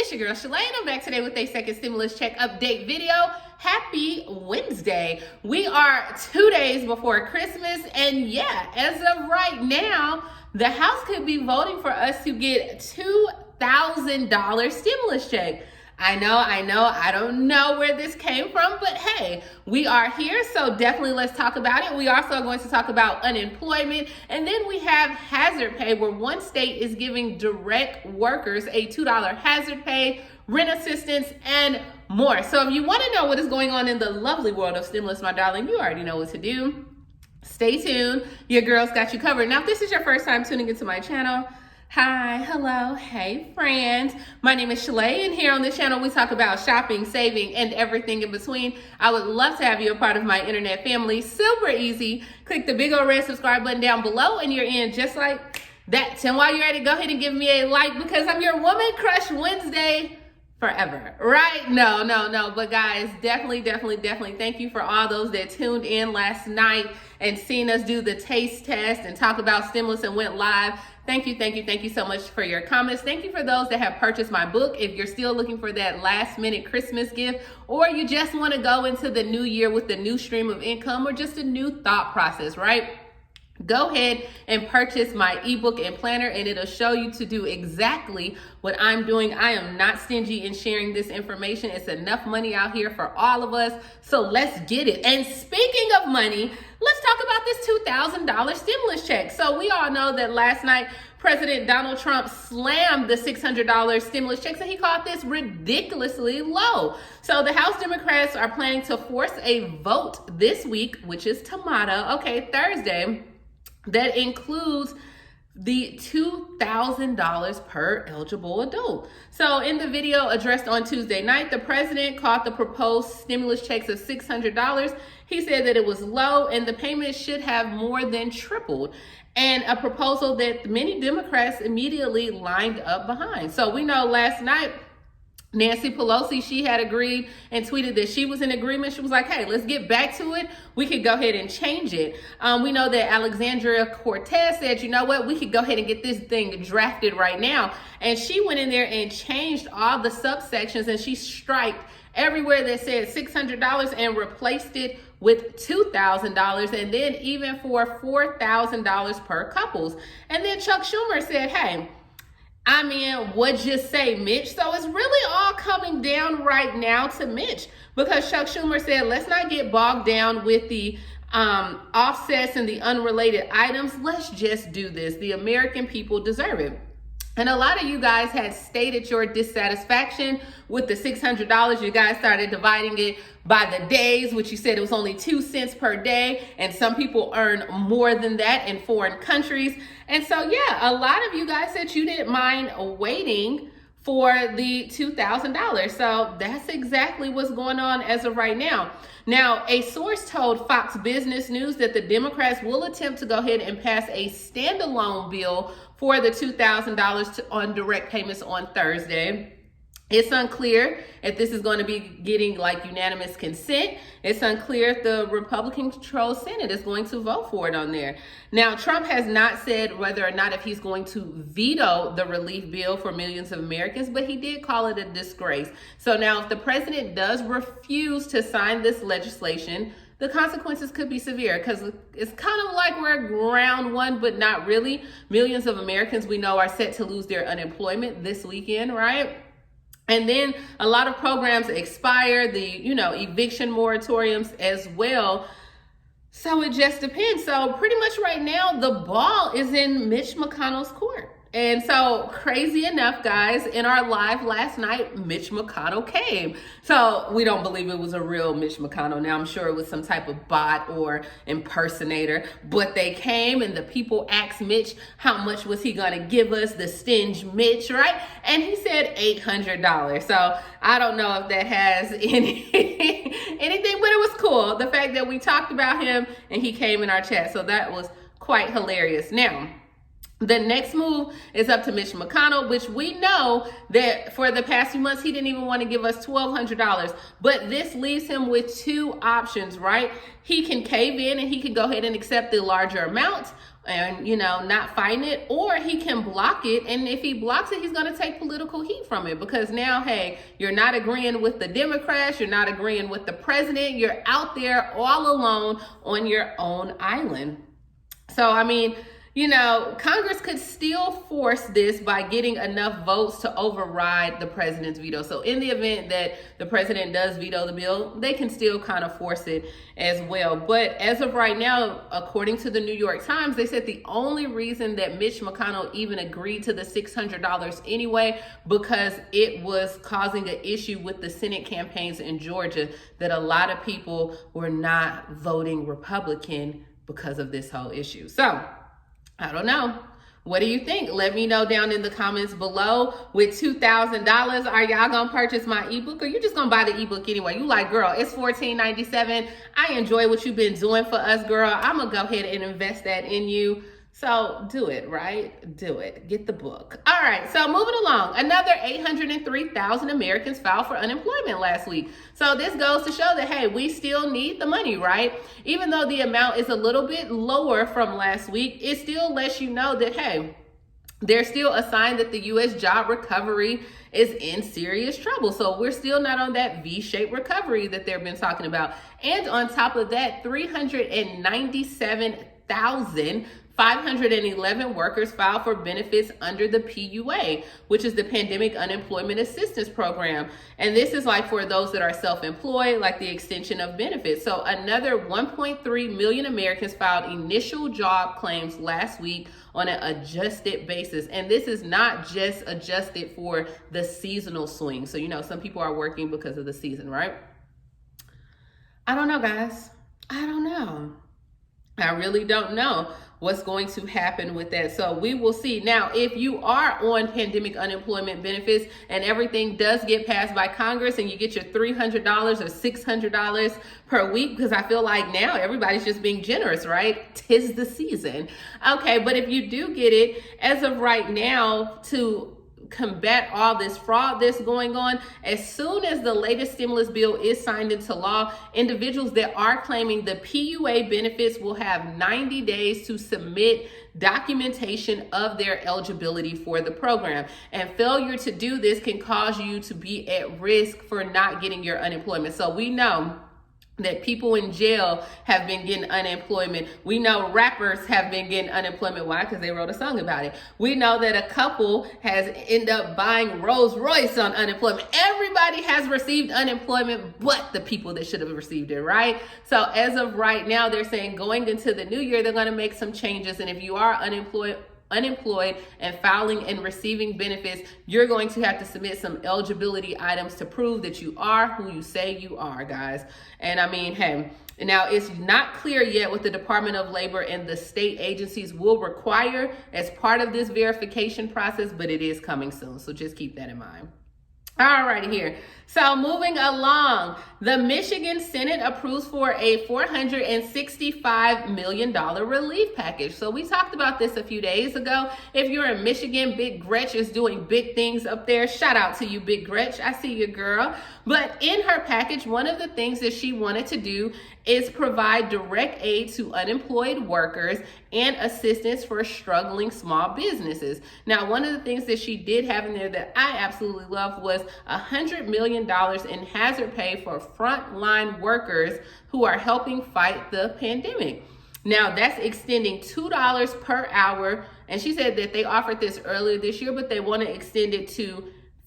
It's your girl Shalae, and I'm back today with a second stimulus check update video. Happy Wednesday. We are 2 days before Christmas, and yeah, as of right now, the House could be voting for us to get $2,000 stimulus check. I know, I don't know where this came from, but hey, we are here, so definitely let's talk about it. We also are going to talk about unemployment, and then we have hazard pay, where one state is giving direct workers a $2 hazard pay, rent assistance, and more. So if you want to know what is going on in the lovely world of stimulus, my darling, you already know what to do. Stay tuned. Your girl's got you covered. Now, if this is your first time tuning into my channel, hi, hello, hey friends. My name is Shalae, and here on this channel we talk about shopping, saving, and everything in between. I would love to have you a part of my internet family. Super easy. Click the big old red subscribe button down below and you're in just like that. And while you're at it, go ahead and give me a like, because I'm your Woman Crush Wednesday forever, right? No. But guys, definitely thank you for all those that tuned in last night and seen us do the taste test and talk about stimulus and went live. Thank you so much for your comments. Thank you for those that have purchased my book. If you're still looking for that last minute Christmas gift, or you just want to go into the new year with a new stream of income or just a new thought process, right? Go ahead and purchase my ebook and planner, and it'll show you to do exactly what I'm doing. I am not stingy in sharing this information. It's enough money out here for all of us, so let's get it. And speaking of money, let's talk about this $2,000 stimulus check. So we all know that last night, President Donald Trump slammed the $600 stimulus checks, and he called this ridiculously low. So the House Democrats are planning to force a vote this week, which is tomorrow, Thursday, that includes the $2,000 per eligible adult. So in the video addressed on Tuesday night, the president called the proposed stimulus checks of $600. He said that it was low and the payment should have more than tripled, and a proposal that many Democrats immediately lined up behind. So we know last night, Nancy Pelosi, she had agreed and tweeted that she was in agreement. She was like, hey, let's get back to it. We could go ahead and change it. We know that Alexandria Cortez said, you know what, we could go ahead and get this thing drafted right now. And she went in there and changed all the subsections, and she striked everywhere that said $600 and replaced it with $2,000, and then even for $4,000 per couples. And then Chuck Schumer said, hey, what'd you say, Mitch? So it's really all coming down right now to Mitch, because Chuck Schumer said, let's not get bogged down with the offsets and the unrelated items. Let's just do this. The American people deserve it. And a lot of you guys had stated your dissatisfaction with the $600. You guys started dividing it by the days, which you said it was only 2 cents per day. And some people earn more than that in foreign countries. And so, yeah, a lot of you guys said you didn't mind waiting for the $2,000. So that's exactly what's going on as of right now. Now, a source told Fox Business News that the Democrats will attempt to go ahead and pass a standalone bill for the $2,000 on direct payments on Thursday. It's unclear if this is going to be getting like unanimous consent. It's unclear if the Republican-controlled Senate is going to vote for it on there. Now, Trump has not said whether or not if he's going to veto the relief bill for millions of Americans, but he did call it a disgrace. So now if the president does refuse to sign this legislation, the consequences could be severe, because it's kind of like we're at round one, but not really. Millions of Americans we know are set to lose their unemployment this weekend, right? And then a lot of programs expire, the, eviction moratoriums as well. So it just depends. So pretty much right now, the ball is in Mitch McConnell's court. And so crazy enough, guys, in our live last night, Mitch McConnell came. So we don't believe it was a real Mitch McConnell. Now, I'm sure it was some type of bot or impersonator, but they came and the people asked Mitch, how much was he going to give us, the stinge Mitch, right? And he said $800. So I don't know if that has anything, but it was cool. The fact that we talked about him and he came in our chat. So that was quite hilarious. Now, the next move is up to Mitch McConnell, which we know that for the past few months, he didn't even want to give us $1,200. But this leaves him with two options, right? He can cave in and he can go ahead and accept the larger amount, and, you know, not fighting it, or he can block it. And if he blocks it, he's going to take political heat from it, because now, hey, you're not agreeing with the Democrats, you're not agreeing with the president, you're out there all alone on your own island. So, I mean, you know, Congress could still force this by getting enough votes to override the president's veto. So in the event that the president does veto the bill, they can still kind of force it as well. But as of right now, according to the New York Times, they said the only reason that Mitch McConnell even agreed to the $600 anyway, because it was causing an issue with the Senate campaigns in Georgia, that a lot of people were not voting Republican because of this whole issue. So I don't know. What do you think? Let me know down in the comments below. With $2,000, are y'all gonna purchase my ebook, or you just gonna buy the ebook anyway? You like, girl, it's $14.97. I enjoy what you've been doing for us, girl. I'm gonna go ahead and invest that in you. So do it, right? Do it. Get the book. All right, so moving along. Another 803,000 Americans filed for unemployment last week. So this goes to show that, hey, we still need the money, right? Even though the amount is a little bit lower from last week, it still lets you know that, hey, there's still a sign that the U.S. job recovery is in serious trouble. So we're still not on that V-shaped recovery that they've been talking about. And on top of that, 397,511 workers filed for benefits under the PUA, which is the Pandemic Unemployment Assistance Program. And this is like for those that are self-employed, like the extension of benefits. So another 1.3 million Americans filed initial job claims last week on an adjusted basis. And this is not just adjusted for the seasonal swing. So, you know, some people are working because of the season, right? I don't know, guys. I don't know. I really don't know what's going to happen with that. So we will see. Now, if you are on pandemic unemployment benefits and everything does get passed by Congress and you get your $300 or $600 per week, because I feel like now everybody's just being generous, right? 'Tis the season. Okay, but if you do get it, as of right now, to combat all this fraud that's going on, as soon as the latest stimulus bill is signed into law, individuals that are claiming the PUA benefits will have 90 days to submit documentation of their eligibility for the program. And failure to do this can cause you to be at risk for not getting your unemployment. So we know that people in jail have been getting unemployment. We know rappers have been getting unemployment. Why? Because they wrote a song about it. We know that a couple has ended up buying Rolls Royce on unemployment. Everybody has received unemployment but the people that should have received it, right? So as of right now, they're saying going into the new year, they're going to make some changes. And if you are unemployed and filing and receiving benefits, you're going to have to submit some eligibility items to prove that you are who you say you are, guys. And I mean, hey, now it's not clear yet what the Department of Labor and the state agencies will require as part of this verification process, but it is coming soon. So just keep that in mind. All right, here. So moving along, the Michigan Senate approves for a $465 million relief package. So we talked about this a few days ago. If you're in Michigan, Big Gretch is doing big things up there. Shout out to you, Big Gretch. I see you, girl. But in her package, one of the things that she wanted to do is provide direct aid to unemployed workers and assistance for struggling small businesses. Now, one of the things that she did have in there that I absolutely love was $100 million in hazard pay for frontline workers who are helping fight the pandemic. Now, that's extending $2 per hour. And she said that they offered this earlier this year, but they want to extend it to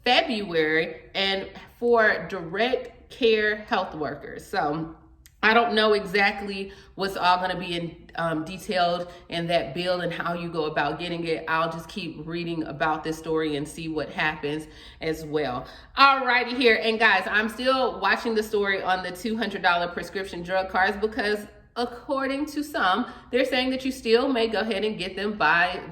February and for direct care health workers. So I don't know exactly what's all going to be detailed in that bill and how you go about getting it. I'll just keep reading about this story and see what happens as well. All righty here. And guys, I'm still watching the story on the $200 prescription drug cards because according to some, they're saying that you still may go ahead and get them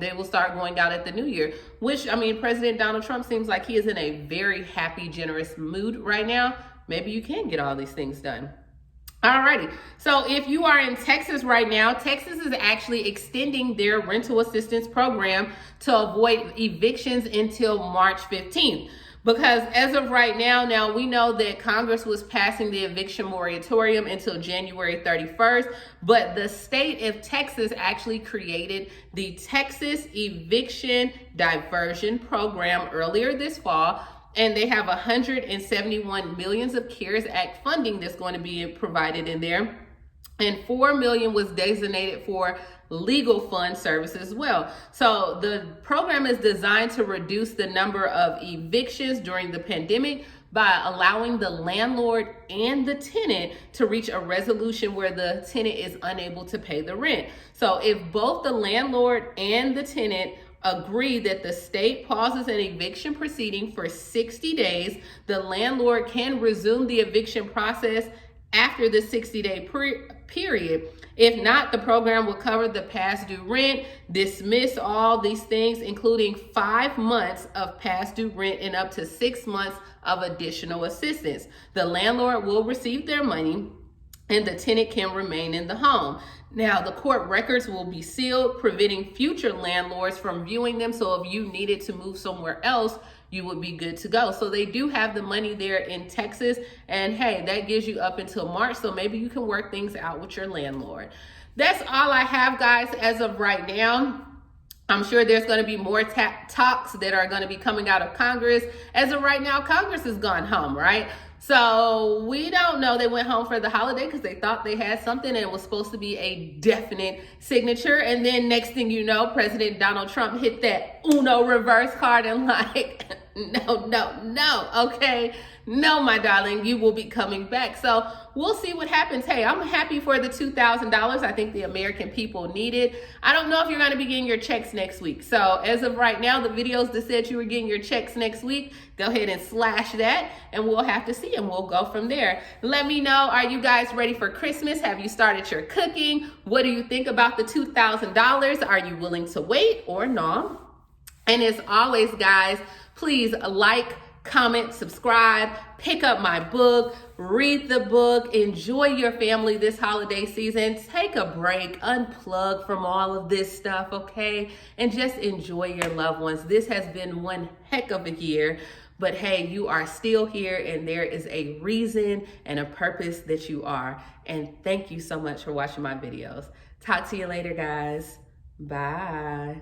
they will start going out at the new year, which, I mean, President Donald Trump seems like he is in a very happy, generous mood right now. Maybe you can get all these things done. Alrighty, so if you are in Texas right now, Texas is actually extending their rental assistance program to avoid evictions until March 15th. Because as of right now we know that Congress was passing the eviction moratorium until January 31st, but the state of Texas actually created the Texas Eviction Diversion Program earlier this fall. And they have 171 millions of CARES Act funding that's going to be provided in there. And $4 million was designated for legal fund services as well. So the program is designed to reduce the number of evictions during the pandemic by allowing the landlord and the tenant to reach a resolution where the tenant is unable to pay the rent. So if both the landlord and the tenant agree that the state pauses an eviction proceeding for 60 days, the landlord can resume the eviction process after the 60-day period. If not, the program will cover the past due rent, dismiss all these things, including 5 months of past due rent and up to 6 months of additional assistance. The landlord will receive their money and the tenant can remain in the home. Now, the court records will be sealed, preventing future landlords from viewing them. So if you needed to move somewhere else, you would be good to go. So they do have the money there in Texas. And hey, that gives you up until March. So maybe you can work things out with your landlord. That's all I have, guys, as of right now. I'm sure there's going to be more talks that are going to be coming out of Congress. As of right now, Congress has gone home, right? So we don't know. They went home for the holiday because they thought they had something and it was supposed to be a definite signature. And then next thing you know, President Donald Trump hit that Uno reverse card and like, no, okay. No, my darling, you will be coming back. So we'll see what happens. Hey, I'm happy for the $2,000. I think the American people need it. I don't know if you're going to be getting your checks next week. So as of right now, the videos that said you were getting your checks next week, go ahead and slash that and we'll have to see and we'll go from there. Let me know, are you guys ready for Christmas? Have you started your cooking? What do you think about the $2,000? Are you willing to wait or no? And as always, guys, please like, comment, subscribe, pick up my book, read the book, enjoy your family this holiday season, take a break, unplug from all of this stuff, okay? And just enjoy your loved ones. This has been one heck of a year, but hey, you are still here and there is a reason and a purpose that you are. And thank you so much for watching my videos. Talk to you later, guys. Bye.